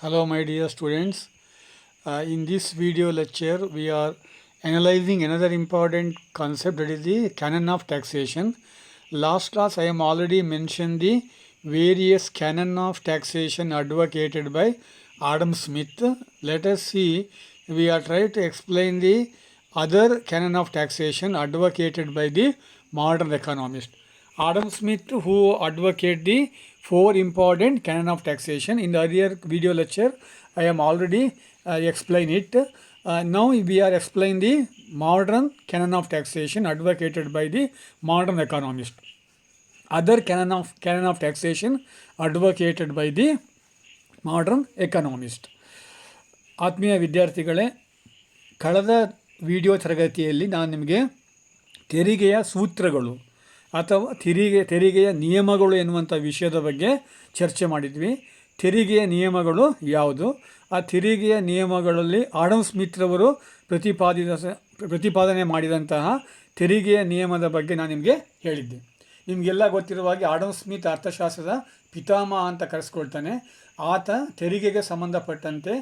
Hello my dear students. In this video lecture we are analyzing another important concept, that is the canon of taxation. Last class I am already mentioned the various canon of taxation advocated by Adam Smith. Let us see, we are trying to explain the other canon of taxation advocated by the modern economist. Adam Smith, who advocate the four important canon of taxation. In the earlier video lecture, I am already explained it. Now we are explaining the modern canon of taxation advocated by the modern economist. Other canon of taxation advocated by the modern economist. ಆತ್ಮೀಯ ವಿದ್ಯಾರ್ಥಿಗಳೇ, ಕಳೆದ video ತರಗತಿಯಲ್ಲಿ ನಾನು ನಿಮಗೆ ತೆರಿಗೆಯ ಸೂತ್ರಗಳು ಅಥವಾ ತೆರಿಗೆಯ ನಿಯಮಗಳು ಎನ್ನುವಂಥ ವಿಷಯದ ಬಗ್ಗೆ ಚರ್ಚೆ ಮಾಡಿದ್ವಿ. ತೆರಿಗೆಯ ನಿಯಮಗಳು ಯಾವುದು? ಆ ತೆರಿಗೆಯ ನಿಯಮಗಳಲ್ಲಿ ಆಡಮ್ ಸ್ಮಿತ್ ರವರು ಪ್ರತಿಪಾದನೆ ಮಾಡಿದಂತಹ ತೆರಿಗೆಯ ನಿಯಮದ ಬಗ್ಗೆ ನಾನು ನಿಮಗೆ ಹೇಳಿದ್ದೆ. ನಿಮಗೆಲ್ಲ ಗೊತ್ತಿರುವ ಹಾಗೆ ಆಡಮ್ ಸ್ಮಿತ್ ಅರ್ಥಶಾಸ್ತ್ರದ ಪಿತಾಮಹ ಅಂತ ಕರೆಸ್ಕೊಳ್ತಾನೆ. ಆತ ತೆರಿಗೆಗೆ ಸಂಬಂಧಪಟ್ಟಂತೆ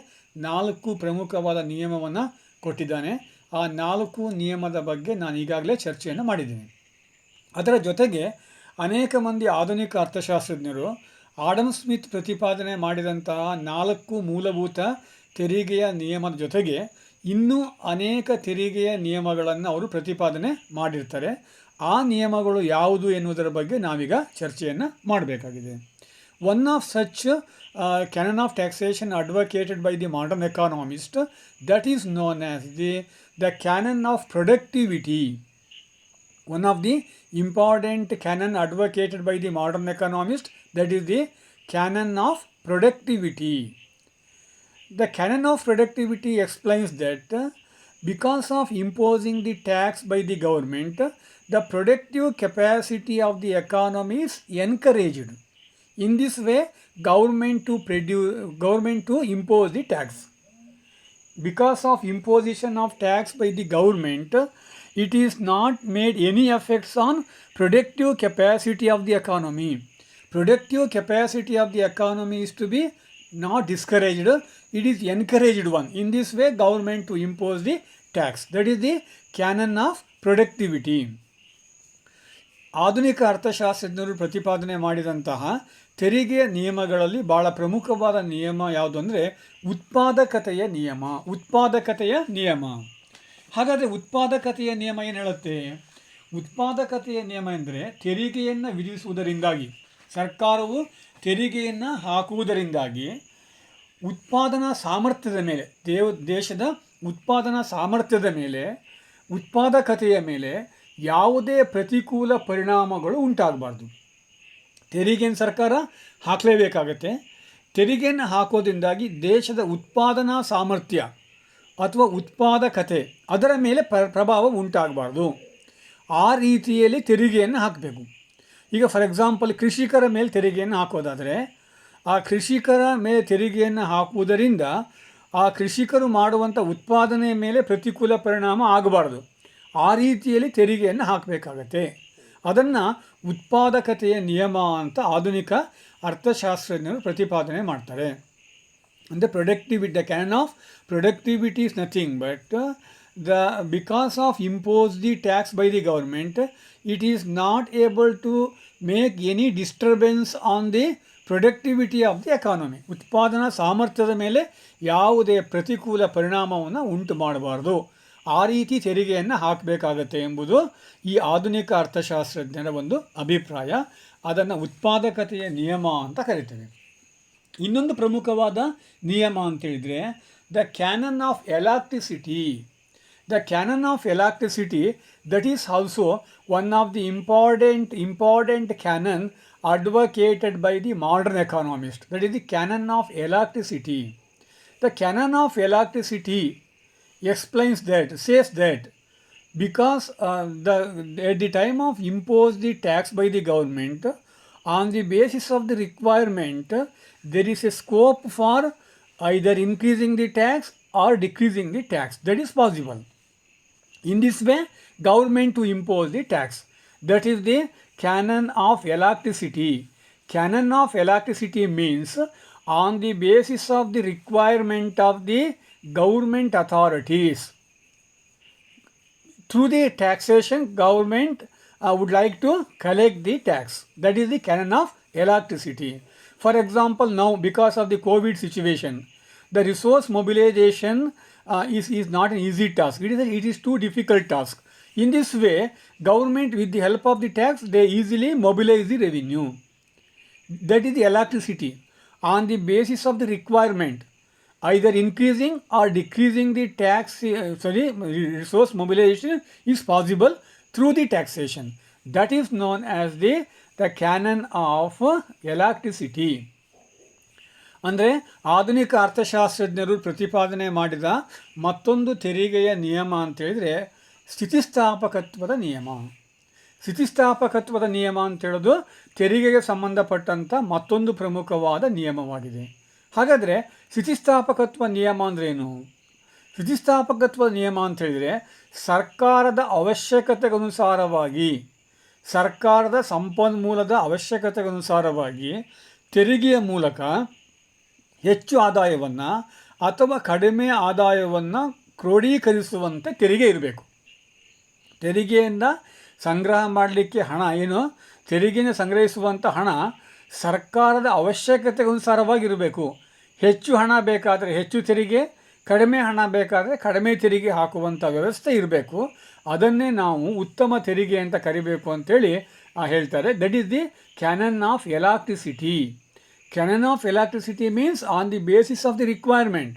4 ಪ್ರಮುಖವಾದ ನಿಯಮವನ್ನು ಕೊಟ್ಟಿದ್ದಾನೆ. ಆ 4 ನಿಯಮದ ಬಗ್ಗೆ ನಾನು ಈಗಾಗಲೇ ಚರ್ಚೆಯನ್ನು ಮಾಡಿದ್ದೀನಿ. ಅದರ ಜೊತೆಗೆ ಅನೇಕ ಮಂದಿ ಆಧುನಿಕ ಅರ್ಥಶಾಸ್ತ್ರಜ್ಞರು ಆಡಮ್ ಸ್ಮಿತ್ ಪ್ರತಿಪಾದನೆ ಮಾಡಿದಂತಹ 4 ಮೂಲಭೂತ ತೆರಿಗೆಯ ನಿಯಮದ ಜೊತೆಗೆ ಇನ್ನೂ ಅನೇಕ ತೆರಿಗೆಯ ನಿಯಮಗಳನ್ನು ಅವರು ಪ್ರತಿಪಾದನೆ ಮಾಡಿರ್ತಾರೆ. ಆ ನಿಯಮಗಳು ಯಾವುದು ಎನ್ನುವುದರ ಬಗ್ಗೆ ನಾವೀಗ ಚರ್ಚೆಯನ್ನು ಮಾಡಬೇಕಾಗಿದೆ. One of such canon of taxation advocated by the modern economist, that is known as the canon of productivity. One of the important canon advocated by the modern economist, that is the canon of productivity. The canon of productivity explains that because of imposing the tax by the government, the productive capacity of the economy is encouraged. In this way, government to impose the tax. Because of imposition of tax by the government, it is not made any effects on productive capacity of the economy. Productive capacity of the economy is to be not discouraged, it is encouraged one. In this way, government to impose the tax. That is the canon of productivity. ಆಧುನಿಕ ಅರ್ಥಶಾಸ್ತ್ರಜ್ಞರು ಪ್ರತಿಪಾದನೆ ಮಾಡಿದಂತಹ ತೆರಿಗೆಯ ನಿಯಮಗಳಲ್ಲಿ ಭಾಳ ಪ್ರಮುಖವಾದ ನಿಯಮ ಯಾವುದು ಅಂದರೆ ಉತ್ಪಾದಕತೆಯ ನಿಯಮ. ಹಾಗಾದರೆ ಉತ್ಪಾದಕತೆಯ ನಿಯಮ ಏನು ಹೇಳುತ್ತೆ? ಉತ್ಪಾದಕತೆಯ ನಿಯಮ ಎಂದರೆ ತೆರಿಗೆಯನ್ನು ವಿಧಿಸುವುದರಿಂದಾಗಿ, ಸರ್ಕಾರವು ತೆರಿಗೆಯನ್ನು ಹಾಕುವುದರಿಂದಾಗಿ ಉತ್ಪಾದನಾ ಸಾಮರ್ಥ್ಯದ ಮೇಲೆ, ದೇಶದ ಉತ್ಪಾದನಾ ಸಾಮರ್ಥ್ಯದ ಮೇಲೆ, ಉತ್ಪಾದಕತೆಯ ಮೇಲೆ ಯಾವುದೇ ಪ್ರತಿಕೂಲ ಪರಿಣಾಮಗಳು ಉಂಟಾಗಬಾರ್ದು. ತೆರಿಗೆಯನ್ನು ಸರ್ಕಾರ ಹಾಕಲೇಬೇಕಾಗತ್ತೆ. ತೆರಿಗೆಯನ್ನು ಹಾಕೋದ್ರಿಂದಾಗಿ ದೇಶದ ಉತ್ಪಾದನಾ ಸಾಮರ್ಥ್ಯ ಅಥವಾ ಉತ್ಪಾದಕತೆ ಅದರ ಮೇಲೆ ಪ್ರಭಾವ ಉಂಟಾಗಬಾರ್ದು. ಆ ರೀತಿಯಲ್ಲಿ ತೆರಿಗೆಯನ್ನು ಹಾಕಬೇಕು. ಈಗ ಫಾರ್ ಎಕ್ಸಾಂಪಲ್ ಕೃಷಿಕರ ಮೇಲೆ ತೆರಿಗೆಯನ್ನು ಹಾಕೋದಾದರೆ, ಆ ಕೃಷಿಕರ ಮೇಲೆ ತೆರಿಗೆಯನ್ನು ಹಾಕುವುದರಿಂದ ಆ ಕೃಷಿಕರು ಮಾಡುವಂಥ ಉತ್ಪಾದನೆಯ ಮೇಲೆ ಪ್ರತಿಕೂಲ ಪರಿಣಾಮ ಆಗಬಾರ್ದು. ಆ ರೀತಿಯಲ್ಲಿ ತೆರಿಗೆಯನ್ನು ಹಾಕಬೇಕಾಗತ್ತೆ. ಅದನ್ನು ಉತ್ಪಾದಕತೆಯ ನಿಯಮ ಅಂತ ಆಧುನಿಕ ಅರ್ಥಶಾಸ್ತ್ರಜ್ಞರು ಪ್ರತಿಪಾದನೆ ಮಾಡ್ತಾರೆ. ಅಂದರೆ the canon of productivity is nothing but because of impose the tax by the government, it is not able to make any disturbance on the productivity of the economy. ಉತ್ಪಾದನಾ ಸಾಮರ್ಥ್ಯದ ಮೇಲೆ ಯಾವುದೇ ಪ್ರತಿಕೂಲ ಪರಿಣಾಮವನ್ನು ಉಂಟು ಮಾಡಬಾರ್ದು. ಆ ರೀತಿ ತೆರಿಗೆಯನ್ನು ಹಾಕಬೇಕಾಗತ್ತೆ ಎಂಬುದು ಈ ಆಧುನಿಕ ಅರ್ಥಶಾಸ್ತ್ರಜ್ಞರ ಒಂದು ಅಭಿಪ್ರಾಯ. ಅದನ್ನು ಉತ್ಪಾದಕತೆಯ ನಿಯಮ ಅಂತ ಕರೀತೇವೆ. ಇನ್ನೊಂದು ಪ್ರಮುಖವಾದ ನಿಯಮ ಅಂತೇಳಿದರೆ the canon of elasticity. The canon of elasticity, that is also one of the important canon advocated by the modern economist. That is the canon of elasticity. The canon of elasticity says that because at the time of impose the tax by the government, on the basis of the requirement, there is a scope for either increasing the tax or decreasing the tax. That is possible. In this way, government to impose the tax. That is the canon of elasticity. Canon of elasticity means on the basis of the requirement of the government authorities. Through the taxation, government would like to collect the tax. That is the canon of electricity. For example, now because of the COVID situation, the resource mobilization is not an easy task. It is too difficult task. In this way, government with the help of the tax, they easily mobilize the revenue. That is the electricity. On the basis of the requirement, either increasing or decreasing the tax, resource mobilization is possible through the taxation. That is known as the canon of electricity. ಅಂದರೆ ಆಧುನಿಕ ಅರ್ಥಶಾಸ್ತ್ರಜ್ಞರು ಪ್ರತಿಪಾದನೆ ಮಾಡಿದ ಮತ್ತೊಂದು ತೆರಿಗೆಯ ನಿಯಮ ಅಂತೇಳಿದರೆ ಸ್ಥಿತಿಸ್ಥಾಪಕತ್ವದ ನಿಯಮ. ಸ್ಥಿತಿಸ್ಥಾಪಕತ್ವದ ನಿಯಮ ಅಂತೇಳೋದು ತೆರಿಗೆಗೆ ಸಂಬಂಧಪಟ್ಟಂಥ ಮತ್ತೊಂದು ಪ್ರಮುಖವಾದ ನಿಯಮವಾಗಿದೆ. ಹಾಗಾದರೆ ಸ್ಥಿತಿಸ್ಥಾಪಕತ್ವ ನಿಯಮ ಅಂದ್ರೇನು? ಸ್ಥಿತಿಸ್ಥಾಪಕತ್ವ ನಿಯಮ ಅಂತ ಹೇಳಿದರೆ ಸರ್ಕಾರದ ಅವಶ್ಯಕತೆಗನುಸಾರವಾಗಿ, ಸರ್ಕಾರದ ಸಂಪನ್ಮೂಲದ ಅವಶ್ಯಕತೆಗನುಸಾರವಾಗಿ ತೆರಿಗೆಯ ಮೂಲಕ ಹೆಚ್ಚು ಆದಾಯವನ್ನು ಅಥವಾ ಕಡಿಮೆ ಆದಾಯವನ್ನು ಕ್ರೋಢೀಕರಿಸುವಂತೆ ತೆರಿಗೆ ಇರಬೇಕು. ತೆರಿಗೆಯಿಂದ ಸಂಗ್ರಹ ಮಾಡಲಿಕ್ಕೆ ಹಣ ತೆರಿಗೆಯನ್ನು ಸಂಗ್ರಹಿಸುವಂಥ ಹಣ ಸರ್ಕಾರದ ಅವಶ್ಯಕತೆಗನುಸಾರವಾಗಿರಬೇಕು. ಹೆಚ್ಚು ಹಣ ಬೇಕಾದರೆ ಹೆಚ್ಚು ತೆರಿಗೆ, ಕಡಿಮೆ ಹಣ ಬೇಕಾದರೆ ಕಡಿಮೆ ತೆರಿಗೆ ಹಾಕುವಂಥ ವ್ಯವಸ್ಥೆ ಇರಬೇಕು. ಅದನ್ನೇ ನಾವು ಉತ್ತಮ ತೆರಿಗೆ ಅಂತ ಕರಿಬೇಕು ಅಂತೇಳಿ ಹೇಳ್ತಾರೆ. That is the canon of electricity. Canon of electricity means on the basis of the requirement,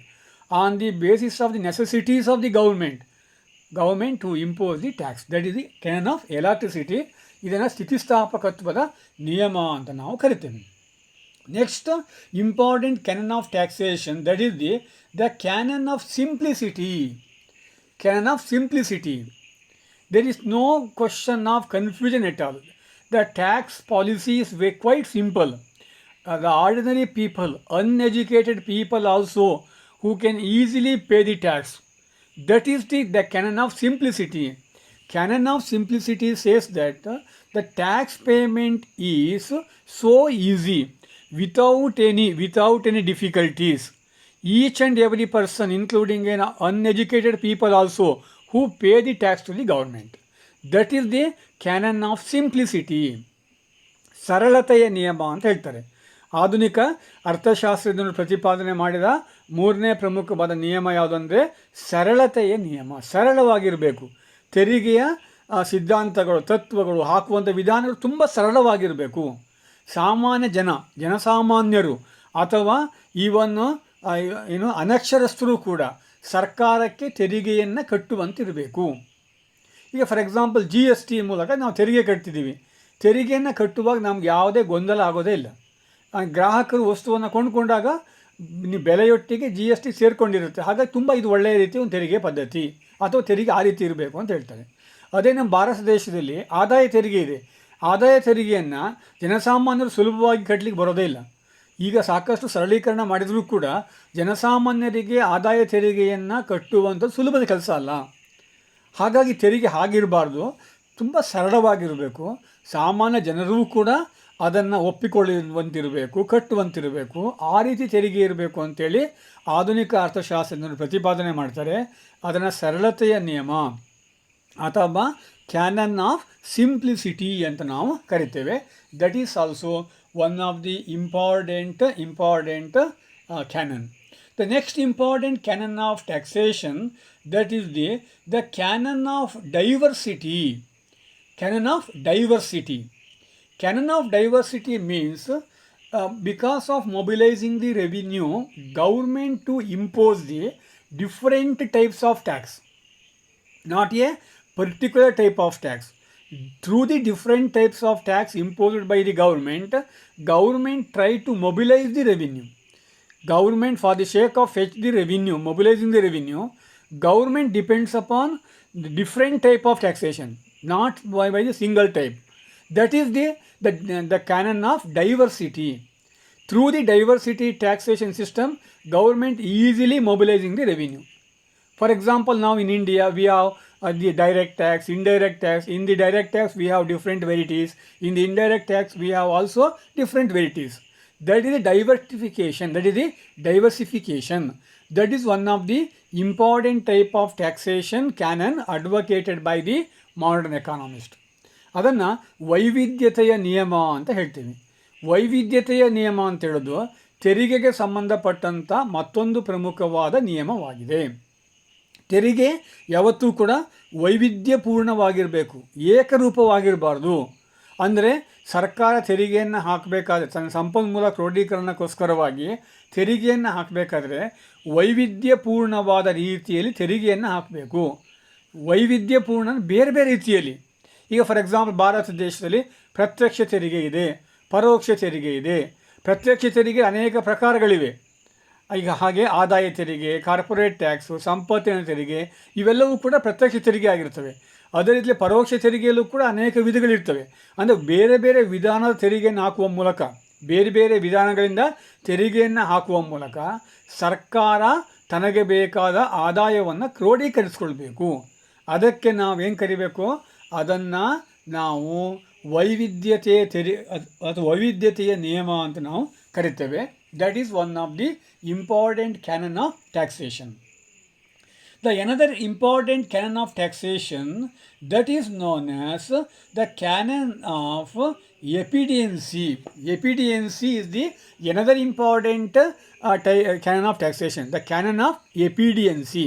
on the basis of the necessities of the government to impose the tax. That is the canon of electricity. ಇದನ್ನು ಸ್ಥಿತಿಸ್ಥಾಪಕತ್ವದ ನಿಯಮ ಅಂತ ನಾವು ಕರಿತೇವೆ. Next important canon of taxation, that is the canon of simplicity. Canon of simplicity. There is no question of confusion at all. The tax policy is quite simple. The ordinary people, uneducated people also, who can easily pay the tax. That is the canon of simplicity. Canon of simplicity says that the tax payment is so easy, without any difficulties. Each and every person, including uneducated people also, who pay the tax to the government. That is the canon of simplicity. ಸರಳತೆಯ ನಿಯಮ ಅಂತ ಹೇಳ್ತಾರೆ. ಆಧುನಿಕ ಅರ್ಥಶಾಸ್ತ್ರಜ್ಞರು ಪ್ರತಿಪಾದನೆ ಮಾಡಿದ ಮೂರನೇ ಪ್ರಮುಖವಾದ ನಿಯಮ ಯಾವುದಂದರೆ ಸರಳತೆಯ ನಿಯಮ. ಸರಳವಾಗಿರಬೇಕು. ತೆರಿಗೆಯ ಸಿದ್ಧಾಂತಗಳು, ತತ್ವಗಳು, ಹಾಕುವಂಥ ವಿಧಾನಗಳು ತುಂಬ ಸರಳವಾಗಿರಬೇಕು. ಸಾಮಾನ್ಯ ಜನಸಾಮಾನ್ಯರು ಅಥವಾ ಈವನ್ನು ಅನಕ್ಷರಸ್ಥರು ಕೂಡ ಸರ್ಕಾರಕ್ಕೆ ತೆರಿಗೆಯನ್ನು ಕಟ್ಟುವಂತಿರಬೇಕು. ಈಗ ಫಾರ್ ಎಕ್ಸಾಂಪಲ್ GST ಮೂಲಕ ನಾವು ತೆರಿಗೆ ಕಟ್ತಿದ್ದೀವಿ. ತೆರಿಗೆಯನ್ನು ಕಟ್ಟುವಾಗ ನಮ್ಗೆ ಯಾವುದೇ ಗೊಂದಲ ಆಗೋದೇ ಇಲ್ಲ. ಗ್ರಾಹಕರು ವಸ್ತುವನ್ನು ಕೊಂಡುಕೊಂಡಾಗ ಬೆಲೆಯೊಟ್ಟಿಗೆ GST ಸೇರಿಕೊಂಡಿರುತ್ತೆ. ಹಾಗಾಗಿ ತುಂಬ ಇದು ಒಳ್ಳೆಯ ರೀತಿ ಒಂದು ತೆರಿಗೆ ಪದ್ಧತಿ ಅಥವಾ ತೆರಿಗೆ ಆ ರೀತಿ ಇರಬೇಕು ಅಂತ ಹೇಳ್ತಾರೆ. ಅದೇ ನಮ್ಮ ಭಾರತ ದೇಶದಲ್ಲಿ ಆದಾಯ ತೆರಿಗೆ ಇದೆ. ಆದಾಯ ತೆರಿಗೆಯನ್ನು ಜನಸಾಮಾನ್ಯರು ಸುಲಭವಾಗಿ ಕಟ್ಟಲಿಕ್ಕೆ ಬರೋದೇ ಇಲ್ಲ. ಈಗ ಸಾಕಷ್ಟು ಸರಳೀಕರಣ ಮಾಡಿದರೂ ಕೂಡ ಜನಸಾಮಾನ್ಯರಿಗೆ ಆದಾಯ ತೆರಿಗೆಯನ್ನು ಕಟ್ಟುವಂಥದ್ದು ಸುಲಭದ ಕೆಲಸ ಅಲ್ಲ. ಹಾಗಾಗಿ ತೆರಿಗೆ ಹಾಗಿರಬಾರ್ದು, ತುಂಬ ಸರಳವಾಗಿರಬೇಕು. ಸಾಮಾನ್ಯ ಜನರೂ ಕೂಡ ಅದನ್ನು ಒಪ್ಪಿಕೊಳ್ಳುವಂತಿರಬೇಕು, ಕಟ್ಟುವಂತಿರಬೇಕು. ಆ ರೀತಿ ತೆರಿಗೆ ಇರಬೇಕು ಅಂತೇಳಿ ಆಧುನಿಕ ಅರ್ಥಶಾಸ್ತ್ರಜ್ಞರು ಪ್ರತಿಪಾದನೆ ಮಾಡ್ತಾರೆ. ಅದನ್ನು ಸರಳತೆಯ ನಿಯಮ ಅಥವಾ ಕ್ಯಾನನ್ ಆಫ್ ಸಿಂಪ್ಲಿಸಿಟಿ ಅಂತ ನಾವು ಕರಿತೇವೆ. That is also one of the important canon. The next important canon of taxation, that is the canon of diversity. Canon of diversity. Canon of diversity means because of mobilizing the revenue, government to impose the different types of tax, not a particular type of tax. Through the different types of tax imposed by the government try to mobilize the revenue. Government, for the sake of fetch the revenue, mobilizing the revenue, government depends upon the different type of taxation, not by the single type. That is the canon of diversity. Through the diversity taxation system, government easily mobilizing the revenue. For example, now in India we have the direct tax, indirect tax. In the direct tax we have different varieties. In the indirect tax we have also different varieties. That is the diversification. That is one of the important type of taxation canon advocated by the modern economist. ಅದನ್ನು ವೈವಿಧ್ಯತೆಯ ನಿಯಮ ಅಂತ ಹೇಳ್ತೀವಿ. ವೈವಿಧ್ಯತೆಯ ನಿಯಮ ಅಂತ ಹೇಳೋದು ತೆರಿಗೆಗೆ ಸಂಬಂಧಪಟ್ಟಂಥ ಮತ್ತೊಂದು ಪ್ರಮುಖವಾದ ನಿಯಮವಾಗಿದೆ. ತೆರಿಗೆ ಯಾವತ್ತೂ ಕೂಡ ವೈವಿಧ್ಯಪೂರ್ಣವಾಗಿರಬೇಕು, ಏಕರೂಪವಾಗಿರಬಾರ್ದು. ಅಂದರೆ ಸರ್ಕಾರ ತೆರಿಗೆಯನ್ನು ಹಾಕಬೇಕಾದ್ರೆ ತನ್ನ ಸಂಪನ್ಮೂಲ ಕ್ರೋಢೀಕರಣಕ್ಕೋಸ್ಕರವಾಗಿ ತೆರಿಗೆಯನ್ನು ಹಾಕಬೇಕಾದ್ರೆ ವೈವಿಧ್ಯಪೂರ್ಣವಾದ ರೀತಿಯಲ್ಲಿ ತೆರಿಗೆಯನ್ನು ಹಾಕಬೇಕು. ವೈವಿಧ್ಯಪೂರ್ಣ ಬೇರೆ ಬೇರೆ ರೀತಿಯಲ್ಲಿ. ಈಗ ಫಾರ್ ಎಕ್ಸಾಂಪಲ್ ಭಾರತ ದೇಶದಲ್ಲಿ ಪ್ರತ್ಯಕ್ಷ ತೆರಿಗೆ ಇದೆ, ಪರೋಕ್ಷ ತೆರಿಗೆ ಇದೆ. ಪ್ರತ್ಯಕ್ಷ ತೆರಿಗೆ ಅನೇಕ ಪ್ರಕಾರಗಳಿವೆ. ಈಗ ಹಾಗೆ ಆದಾಯ ತೆರಿಗೆ, ಕಾರ್ಪೊರೇಟ್ ಟ್ಯಾಕ್ಸು, ಸಂಪತ್ತಿನ ತೆರಿಗೆ ಇವೆಲ್ಲವೂ ಕೂಡ ಪ್ರತ್ಯಕ್ಷ ತೆರಿಗೆ ಆಗಿರ್ತವೆ. ಅದೇ ರೀತಿ ಪರೋಕ್ಷ ತೆರಿಗೆಯಲ್ಲೂ ಕೂಡ ಅನೇಕ ವಿಧಗಳಿರ್ತವೆ. ಅಂದರೆ ಬೇರೆ ಬೇರೆ ವಿಧಾನದ ತೆರಿಗೆಯನ್ನು ಹಾಕುವ ಮೂಲಕ, ಬೇರೆ ಬೇರೆ ವಿಧಾನಗಳಿಂದ ತೆರಿಗೆಯನ್ನು ಹಾಕುವ ಮೂಲಕ ಸರ್ಕಾರ ತನಗೆ ಬೇಕಾದ ಆದಾಯವನ್ನು ಕ್ರೋಢೀಕರಿಸ್ಕೊಳ್ಬೇಕು. ಅದಕ್ಕೆ ನಾವೇನು ಕರಿಬೇಕು? ಅದನ್ನು ನಾವು ವೈವಿಧ್ಯತೆಯ ನಿಯಮ ಅಂತ ನಾವು ಕರಿತೇವೆ. That is one of the important canon of taxation. The another important canon of taxation that is known as the canon of expediency. Expediency is the another important canon of taxation. The canon of expediency.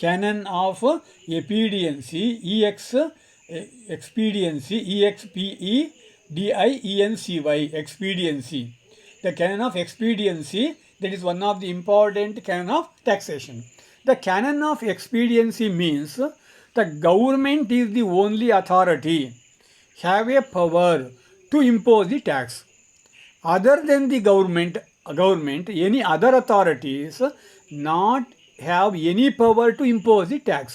Canon of expediency. Expediency. E-X-P-E-D-I-E-N-C-Y. Expediency. The canon of expediency, that is one of the important canon of taxation. The canon of expediency means the government is the only authority have a power to impose the tax. Other than the government, any other authorities not have any power to impose the tax.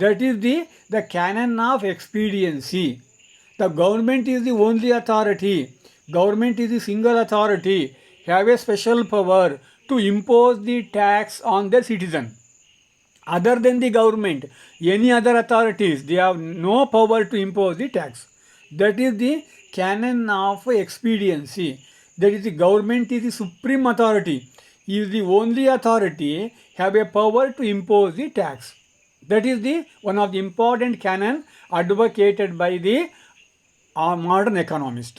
That is the canon of expediency. The government is the only authority. Government is the single authority, have a special power to impose the tax on their citizen. Other than the government, any other authorities, they have no power to impose the tax. That is the canon of expediency. That is the government is the supreme authority. He is the only authority have a power to impose the tax. That is the one of the important canon advocated by the modern economist.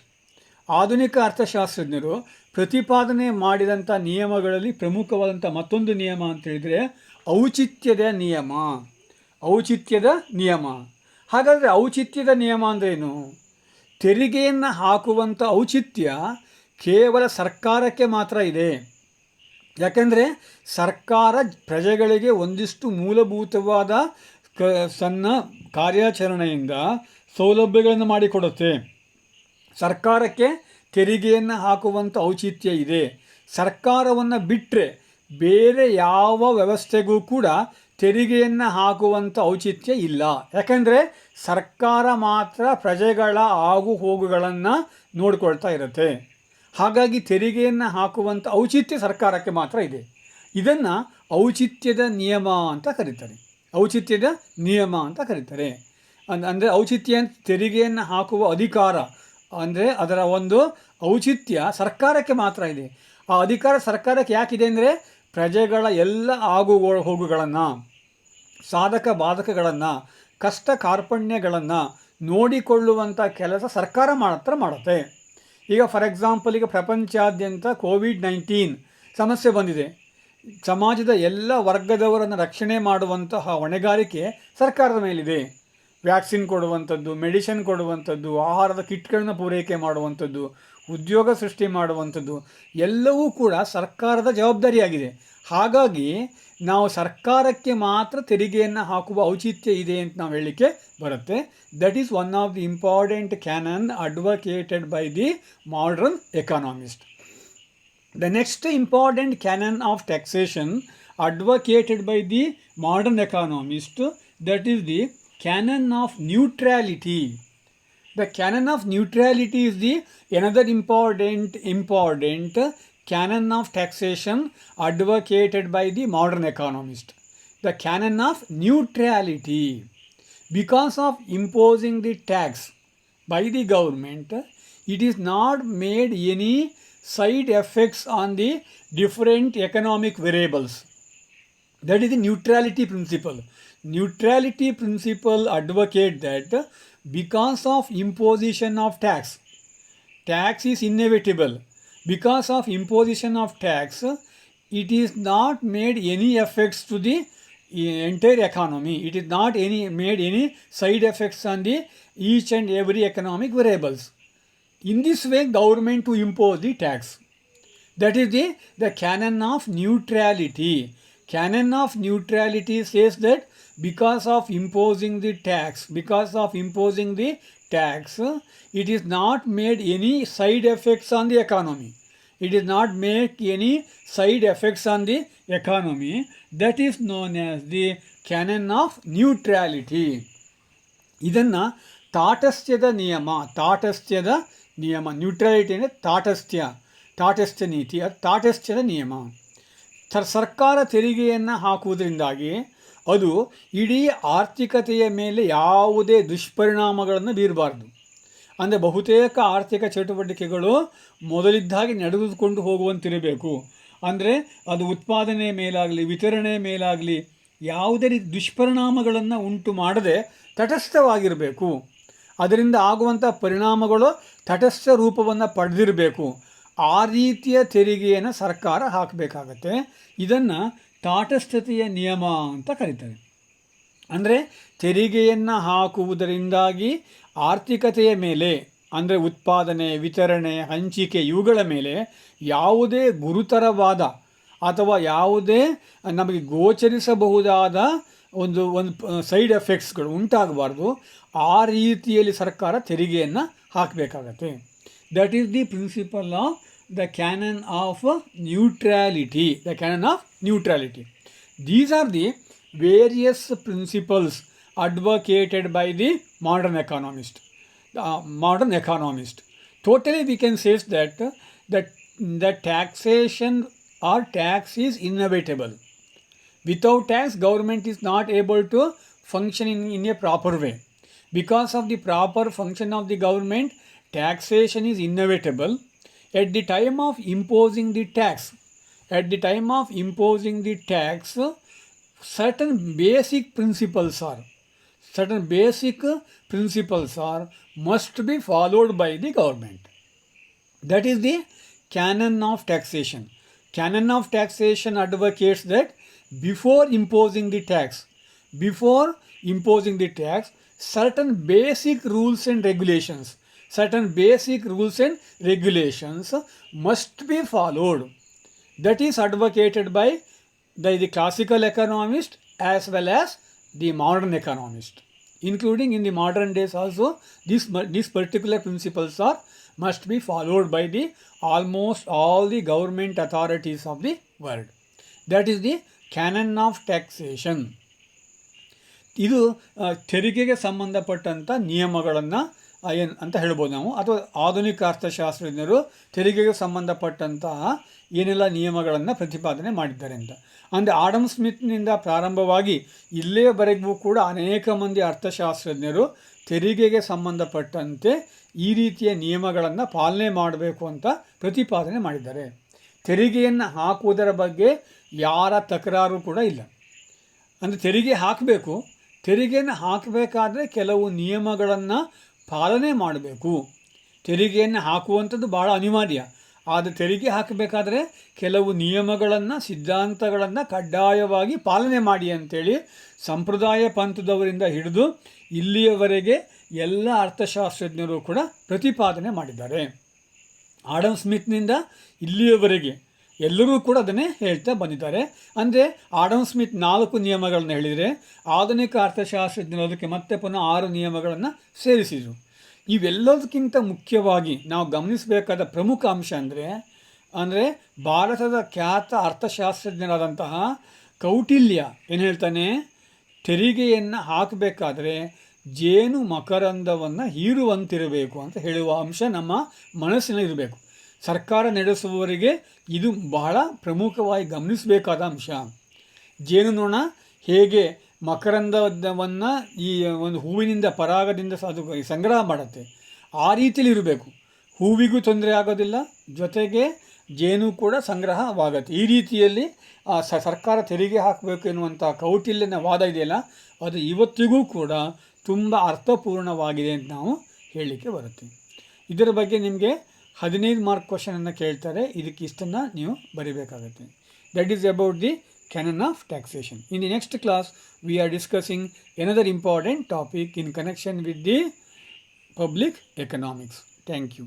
ಆಧುನಿಕ ಅರ್ಥಶಾಸ್ತ್ರಜ್ಞರು ಪ್ರತಿಪಾದನೆ ಮಾಡಿದಂಥ ನಿಯಮಗಳಲ್ಲಿ ಪ್ರಮುಖವಾದಂಥ ಮತ್ತೊಂದು ನಿಯಮ ಅಂತ ಹೇಳಿದರೆ ಔಚಿತ್ಯದ ನಿಯಮ. ಹಾಗಾದರೆ ಔಚಿತ್ಯದ ನಿಯಮ ಅಂದ್ರೇನು? ತೆರಿಗೆಯನ್ನು ಹಾಕುವಂಥ ಔಚಿತ್ಯ ಕೇವಲ ಸರ್ಕಾರಕ್ಕೆ ಮಾತ್ರ ಇದೆ. ಯಾಕೆಂದರೆ ಸರ್ಕಾರ ಪ್ರಜೆಗಳಿಗೆ ಒಂದಿಷ್ಟು ಮೂಲಭೂತವಾದ ಸಣ್ಣ ಕಾರ್ಯಾಚರಣೆಯಿಂದ ಸೌಲಭ್ಯಗಳನ್ನು ಮಾಡಿಕೊಡುತ್ತೆ. ಸರ್ಕಾರಕ್ಕೆ ತೆರಿಗೆಯನ್ನು ಹಾಕುವಂಥ ಔಚಿತ್ಯ ಇದೆ. ಸರ್ಕಾರವನ್ನು ಬಿಟ್ಟರೆ ಬೇರೆ ಯಾವ ವ್ಯವಸ್ಥೆಗೂ ಕೂಡ ತೆರಿಗೆಯನ್ನು ಹಾಕುವಂಥ ಔಚಿತ್ಯ ಇಲ್ಲ. ಯಾಕೆಂದರೆ ಸರ್ಕಾರ ಮಾತ್ರ ಪ್ರಜೆಗಳ ಆಗು ಹೋಗುಗಳನ್ನು ನೋಡಿಕೊಳ್ತಾ ಇರುತ್ತೆ. ಹಾಗಾಗಿ ತೆರಿಗೆಯನ್ನು ಹಾಕುವಂಥ ಔಚಿತ್ಯ ಸರ್ಕಾರಕ್ಕೆ ಮಾತ್ರ ಇದೆ. ಇದನ್ನು ಔಚಿತ್ಯದ ನಿಯಮ ಅಂತ ಕರೀತಾರೆ. ಅಂದರೆ ಔಚಿತ್ಯ ತೆರಿಗೆಯನ್ನು ಹಾಕುವ ಅಧಿಕಾರ ಅಂದರೆ ಅದರ ಒಂದು ಔಚಿತ್ಯ ಸರ್ಕಾರಕ್ಕೆ ಮಾತ್ರ ಇದೆ. ಆ ಅಧಿಕಾರ ಸರ್ಕಾರಕ್ಕೆ ಯಾಕಿದೆ ಅಂದರೆ ಪ್ರಜೆಗಳ ಎಲ್ಲ ಹೋಗುಗಳನ್ನು, ಸಾಧಕ ಬಾಧಕಗಳನ್ನು, ಕಷ್ಟ ಕಾರ್ಪಣ್ಯಗಳನ್ನು ನೋಡಿಕೊಳ್ಳುವಂಥ ಕೆಲಸ ಸರ್ಕಾರ ಮಾತ್ರ ಮಾಡುತ್ತೆ. ಈಗ ಫಾರ್ ಎಕ್ಸಾಂಪಲ್, ಈಗ ಪ್ರಪಂಚಾದ್ಯಂತ ಕೋವಿಡ್-19 ಸಮಸ್ಯೆ ಬಂದಿದೆ. ಸಮಾಜದ ಎಲ್ಲ ವರ್ಗದವರನ್ನು ರಕ್ಷಣೆ ಮಾಡುವಂತಹ ಹೊಣೆಗಾರಿಕೆ ಸರ್ಕಾರದ ಮೇಲಿದೆ. ವ್ಯಾಕ್ಸಿನ್ ಕೊಡುವಂಥದ್ದು, ಮೆಡಿಸಿನ್ ಕೊಡುವಂಥದ್ದು, ಆಹಾರದ ಕಿಟ್ಗಳನ್ನು ಪೂರೈಕೆ ಮಾಡುವಂಥದ್ದು, ಉದ್ಯೋಗ ಸೃಷ್ಟಿ ಮಾಡುವಂಥದ್ದು ಎಲ್ಲವೂ ಕೂಡ ಸರ್ಕಾರದ ಜವಾಬ್ದಾರಿಯಾಗಿದೆ. ಹಾಗಾಗಿ ನಾವು ಸರ್ಕಾರಕ್ಕೆ ಮಾತ್ರ ತೆರಿಗೆಯನ್ನು ಹಾಕುವ ಔಚಿತ್ಯ ಇದೆ ಅಂತ ನಾವು ಹೇಳಲಿಕ್ಕೆ ಬರುತ್ತೆ. That is one of the important canon advocated by the modern economist. The next important canon of taxation advocated by the modern economist, that is the canon of neutrality. The canon of neutrality is the another important canon of taxation advocated by the modern economist. The canon of neutrality. Because of imposing the tax by the government, it is not made any side effects on the different economic variables. That is the neutrality principle. Neutrality principle advocate that because of imposition of tax, tax is inevitable. Because of imposition of tax, it is not made any effects to the entire economy. It is not made any side effects on the each and every economic variables. In this way, government to impose the tax. That is the canon of neutrality. Canon of neutrality says that because of imposing the tax, it is not made any side effects on the economy. It is not make any side effects on the economy. That is known as the canon of neutrality. ಇದನ್ನು ತಾಟಸ್ಥ್ಯದ ನಿಯಮ neutrality ಅಂದರೆ ತಾಟಸ್ಥ್ಯ ನೀತಿ, ಅದು ತಾಟಸ್ಥ್ಯದ ನಿಯಮ. ಸರ್ಕಾರ ತೆರಿಗೆಯನ್ನು ಹಾಕುವುದರಿಂದಾಗಿ ಅದು ಇಡೀ ಆರ್ಥಿಕತೆಯ ಮೇಲೆ ಯಾವುದೇ ದುಷ್ಪರಿಣಾಮಗಳನ್ನು ಬೀರಬಾರ್ದು. ಅಂದರೆ ಬಹುತೇಕ ಆರ್ಥಿಕ ಚಟುವಟಿಕೆಗಳು ಮೊದಲಿದ್ದಾಗಿ ನಡೆದುಕೊಂಡು ಹೋಗುವಂತಿರಬೇಕು. ಅಂದರೆ ಅದು ಉತ್ಪಾದನೆ ಮೇಲಾಗಲಿ ವಿತರಣೆ ಮೇಲಾಗಲಿ ಯಾವುದೇ ರೀತಿ ದುಷ್ಪರಿಣಾಮಗಳನ್ನು ಉಂಟು ಮಾಡದೆ ತಟಸ್ಥವಾಗಿರಬೇಕು. ಅದರಿಂದ ಆಗುವಂಥ ಪರಿಣಾಮಗಳು ತಟಸ್ಥ ರೂಪವನ್ನು ಪಡೆದಿರಬೇಕು. ಆ ರೀತಿಯ ತೆರಿಗೆಯನ್ನು ಸರ್ಕಾರ ಹಾಕಬೇಕಾಗತ್ತೆ. ಇದನ್ನು ತಾಟಸ್ಥತೆಯ ನಿಯಮ ಅಂತ ಕರೀತಾರೆ. ಅಂದರೆ ತೆರಿಗೆಯನ್ನು ಹಾಕುವುದರಿಂದಾಗಿ ಆರ್ಥಿಕತೆಯ ಮೇಲೆ, ಅಂದರೆ ಉತ್ಪಾದನೆ ವಿತರಣೆ ಹಂಚಿಕೆ ಇವುಗಳ ಮೇಲೆ ಯಾವುದೇ ಗುರುತರವಾದ ಅಥವಾ ಯಾವುದೇ ನಮಗೆ ಗೋಚರಿಸಬಹುದಾದ ಒಂದು ಸೈಡ್ ಎಫೆಕ್ಟ್ಸ್ಗಳು ಉಂಟಾಗಬಾರ್ದು. ಆ ರೀತಿಯಲ್ಲಿ ಸರ್ಕಾರ ತೆರಿಗೆಯನ್ನು ಹಾಕಬೇಕಾಗತ್ತೆ. That is the principle of the canon of neutrality. These are the various principles advocated by the modern economist. Totally we can say that taxation or tax is inevitable. Without tax, government is not able to function in a proper way. Because of the proper function of the government, taxation is inevitable. At the time of imposing the tax, certain basic principles must be followed by the government. That is the canon of taxation. Canon of taxation advocates that before imposing the tax, certain basic rules and regulations must be followed. That is advocated by the classical economist as well as the modern economist. Including in the modern days also, these particular principles must be followed by the almost all the government authorities of the world. That is the canon of taxation. ಇದು ತೆರಿಗೆಗೆ ಸಂಬಂಧಪಟ್ಟಂಥ ನಿಯಮಗಳನ್ನು ಏನು ಅಂತ ಹೇಳ್ಬೋದು ನಾವು. ಅಥವಾ ಆಧುನಿಕ ಅರ್ಥಶಾಸ್ತ್ರಜ್ಞರು ತೆರಿಗೆಗೆ ಸಂಬಂಧಪಟ್ಟಂತಹ ಏನೆಲ್ಲ ನಿಯಮಗಳನ್ನು ಪ್ರತಿಪಾದನೆ ಮಾಡಿದ್ದಾರೆ ಅಂತ. ಅಂದರೆ ಆಡಮ್ ಸ್ಮಿತ್ನಿಂದ ಪ್ರಾರಂಭವಾಗಿ ಇಲ್ಲಿಯವರೆಗೂ ಕೂಡ ಅನೇಕ ಮಂದಿ ಅರ್ಥಶಾಸ್ತ್ರಜ್ಞರು ತೆರಿಗೆಗೆ ಸಂಬಂಧಪಟ್ಟಂತೆ ಈ ರೀತಿಯ ನಿಯಮಗಳನ್ನು ಪಾಲನೆ ಮಾಡಬೇಕು ಅಂತ ಪ್ರತಿಪಾದನೆ ಮಾಡಿದ್ದಾರೆ. ತೆರಿಗೆಯನ್ನು ಹಾಕುವುದರ ಬಗ್ಗೆ ಯಾರ ತಕರಾರು ಕೂಡ ಇಲ್ಲ. ಅಂದರೆ ತೆರಿಗೆ ಹಾಕಬೇಕು. ತೆರಿಗೆಯನ್ನು ಹಾಕಬೇಕಾದ್ರೆ ಕೆಲವು ನಿಯಮಗಳನ್ನು ಪಾಲನೆ ಮಾಡಬೇಕು. ತೆರಿಗೆಯನ್ನು ಹಾಕುವಂಥದ್ದು ಭಾಳ ಅನಿವಾರ್ಯ. ಆದರೆ ತೆರಿಗೆ ಹಾಕಬೇಕಾದ್ರೆ ಕೆಲವು ನಿಯಮಗಳನ್ನು ಸಿದ್ಧಾಂತಗಳನ್ನು ಕಡ್ಡಾಯವಾಗಿ ಪಾಲನೆ ಮಾಡಿ ಅಂತೇಳಿ ಸಂಪ್ರದಾಯ ಪಂಥದವರಿಂದ ಹಿಡಿದು ಇಲ್ಲಿಯವರೆಗೆ ಎಲ್ಲ ಅರ್ಥಶಾಸ್ತ್ರಜ್ಞರು ಕೂಡ ಪ್ರತಿಪಾದನೆ ಮಾಡಿದ್ದಾರೆ. ಆಡಮ್ ಸ್ಮಿತ್ನಿಂದ ಇಲ್ಲಿಯವರೆಗೆ ಎಲ್ಲರೂ ಕೂಡ ಅದನ್ನೇ ಹೇಳ್ತಾ ಬಂದಿದ್ದಾರೆ. ಅಂದರೆ ಆಡಮ್ ಸ್ಮಿತ್ 4 ನಿಯಮಗಳನ್ನು ಹೇಳಿದರೆ ಆಧುನಿಕ ಅರ್ಥಶಾಸ್ತ್ರಜ್ಞರು ಅದಕ್ಕೆ ಮತ್ತೆ ಪುನಃ 6 ನಿಯಮಗಳನ್ನು ಸೇರಿಸಿದರು. ಇವೆಲ್ಲದಕ್ಕಿಂತ ಮುಖ್ಯವಾಗಿ ನಾವು ಗಮನಿಸಬೇಕಾದ ಪ್ರಮುಖ ಅಂಶ ಅಂದರೆ ಭಾರತದ ಖ್ಯಾತ ಅರ್ಥಶಾಸ್ತ್ರಜ್ಞರಾದಂತಹ ಕೌಟಿಲ್ಯ ಏನು ಹೇಳ್ತಾನೆ, ತೆರಿಗೆಯನ್ನು ಹಾಕಬೇಕಾದ್ರೆ ಜೇನು ಮಕರಂದವನ್ನು ಹೀರುವಂತಿರಬೇಕು ಅಂತ ಹೇಳುವ ಅಂಶ ನಮ್ಮ ಮನಸ್ಸಿನಲ್ಲಿರಬೇಕು. ಸರ್ಕಾರ ನಡೆಸುವವರಿಗೆ ಇದು ಬಹಳ ಪ್ರಮುಖವಾಗಿ ಗಮನಿಸಬೇಕಾದ ಅಂಶ. ಜೇನುನೊಣ ಹೇಗೆ ಮಕರಂದವನ್ನು ಈ ಒಂದು ಹೂವಿನಿಂದ ಪರಾಗದಿಂದ ಅದು ಸಂಗ್ರಹ ಮಾಡುತ್ತೆ, ಆ ರೀತಿಯಲ್ಲಿ ಇರಬೇಕು. ಹೂವಿಗೂ ತೊಂದರೆ ಆಗೋದಿಲ್ಲ, ಜೊತೆಗೆ ಜೇನು ಕೂಡ ಸಂಗ್ರಹವಾಗುತ್ತೆ. ಈ ರೀತಿಯಲ್ಲಿ ಸರ್ಕಾರ ತೆರಿಗೆ ಹಾಕಬೇಕು ಎನ್ನುವಂಥ ಕೌಟಿಲ್ಯನ ವಾದ ಇದೆಯಲ್ಲ, ಅದು ಇವತ್ತಿಗೂ ಕೂಡ ತುಂಬ ಅರ್ಥಪೂರ್ಣವಾಗಿದೆ ಅಂತ ನಾವು ಹೇಳಲಿಕ್ಕೆ ಬರುತ್ತೆ. ಇದರ ಬಗ್ಗೆ ನಿಮಗೆ 15 ಮಾರ್ಕ್ ಕ್ವಶನನ್ನು ಕೇಳ್ತಾರೆ. ಇದಕ್ಕೆ ಇಷ್ಟನ್ನು ನೀವು ಬರೀಬೇಕಾಗುತ್ತೆ. That is about the canon of taxation. In the next class, we are discussing another important topic in connection with the public economics. Thank you.